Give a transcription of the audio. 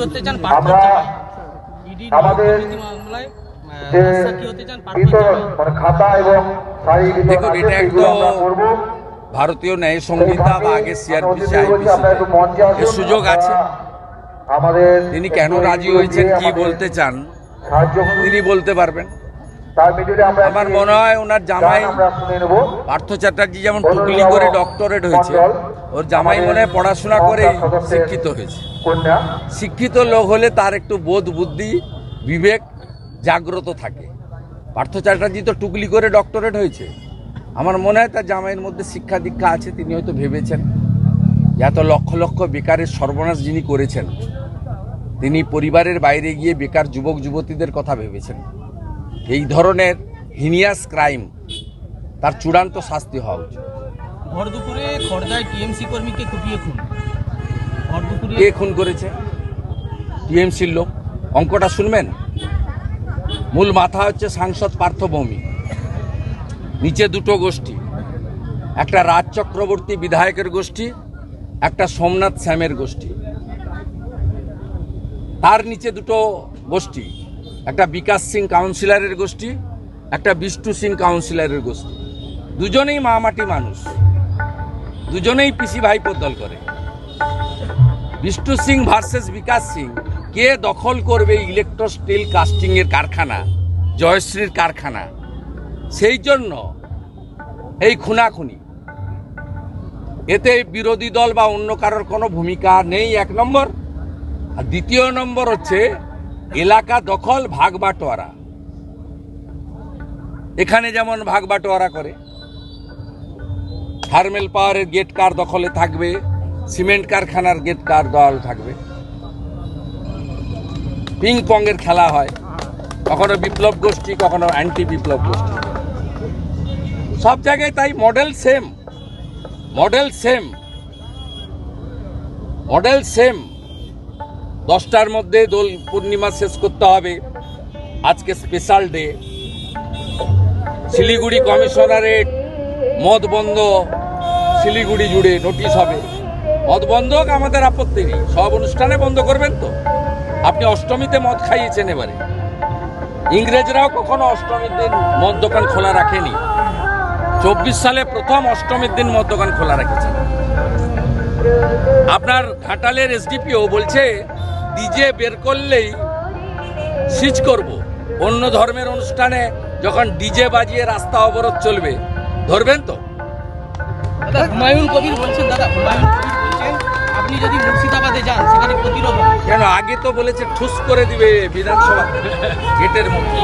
হতে চান পার্থ ইডি আমাদের মামলায় যে সাক্ষী হতে চান পার্থ বিতরণ মানে খাতা এবং শাড়ি বিতরণ দেখুন, আছে, এটা সেগুলো একটা আমরা করব। ভারতীয় ন্যায় সংহিতা বা আগে সিআরপিসি আপনারা একটু মঞ্চে আসুন। এর সুযোগ আছে। আমাদের তিনি কেন রাজি হয়েছেন, কি বলতে চান সাহায্য করুন। তিনি বলতে পারবেন। তার মিডিলে আমরা আমার মনে হয় ওনার জামাই আমরা শুনে নেব। পার্থ চ্যাটার্জি যেমন টুকলি করে ডক্টরেট হয়েছে, ওর জামাই মনে হয় পড়াশোনা করে শিক্ষিত হয়েছে। কন্যা শিক্ষিত লোক হলে তার একটু বোধ বুদ্ধি বিবেক জাগ্রত থাকে। পার্থ চ্যাটার্জি তো টুকলি করে ডক্টরেট হয়েছে। আমার মনে হয় তার জামাইয়ের মধ্যে শিক্ষা দীক্ষা আছে। তিনি হয়তো ভেবেছেন যে এত লক্ষ লক্ষ বেকারের সর্বনাশ যিনি করেছেন, তিনি পরিবারের বাইরে গিয়ে বেকার যুবক যুবতীদের কথা ভেবেছেন। এই ধরনের হিনিয়াস ক্রাইম তার চূড়ান্ত শাস্তি হওয়া উচিত। ভর দুপুরে খড়দায় টিএমসি কর্মীকে কুপিয়ে খুন। ভর দুপুরে কে খুন করেছে? টিএমসির লোক। অঙ্কটা শুনবেন। মূল মাথা হচ্ছে সাংসদ পার্থ ভৌমিক, নিচে দুটো গোষ্ঠী, একটা রাজ চক্রবর্তী বিধায়কের গোষ্ঠী, একটা সোমনাথ শ্যামের গোষ্ঠী। তার নিচে দুটো গোষ্ঠী, একটা বিকাশ সিং কাউন্সিলরের গোষ্ঠী, একটা বিষ্ণু সিং কাউন্সিলরের গোষ্ঠী। দুজনেই মামাটি মানুষ, দুজনেই পিসি ভাইপোর দল করে। বিষ্ণু সিং ভার্সেস বিকাশ সিং, কে দখল করবে ইলেকট্রো স্টিল কাস্টিং এর কারখানা, জয়শ্রীর কারখানা, সেই জন্য এই খুনাখুনি। এতে বিরোধী দল বা অন্য কারোর কোনো ভূমিকা নেই, এক নম্বর। আর দ্বিতীয় নম্বর হচ্ছে এলাকা দখল, ভাগ বাটোয়ারা। এখানে যেমন ভাগ বাটোয়ারা করে, থার্মেল পাওয়ারের গেট কার দখলে থাকবে, সিমেন্ট কারখানার গেট কার দল থাকবে। পিং পং এর খেলা হয়, কখনো বিপ্লব গোষ্ঠী, কখনো অ্যান্টি বিপ্লব গোষ্ঠী। সব জায়গায় তাই model same, model same, model same. 10টার মধ্যে দোল পূর্ণিমা শেষ করতে হবে। আজকে স্পেশাল ডে। শিলিগুড়ি কমিশনারেট মদ বন্ধ, শিলিগুড়ি জুড়ে নোটিশ হবে। মদ বন্ধ হোক, আমাদের আপত্তি নেই, সব অনুষ্ঠানে বন্ধ করবেন তো। আপনি অষ্টমীতে মদ খাইয়েছেন এবারে। ইংরেজরাও কখনো অষ্টমীর দিন মদ দোকান খোলা রাখেনি। 24 সালে প্রথম অষ্টমীর দিন মদ দোকান খোলা রেখেছেন। আপনার ঘাটালের এসডিপিও বলছে ডিজে বের করলেই সিজ করব। অন্য ধর্মের অনুষ্ঠানে যখন ডিজে বাজিয়ে রাস্তা অবরোধ চলবে, ধরবেন তো? দাদা হুমায়ুন কবির বলছেন, আপনি যদি মুর্শিদাবাদে যান সেখানে প্রতিরোধ হবে। কেন? আগে তো বলেছে ঠুস করে দিবে বিধানসভা গেটের মধ্যে।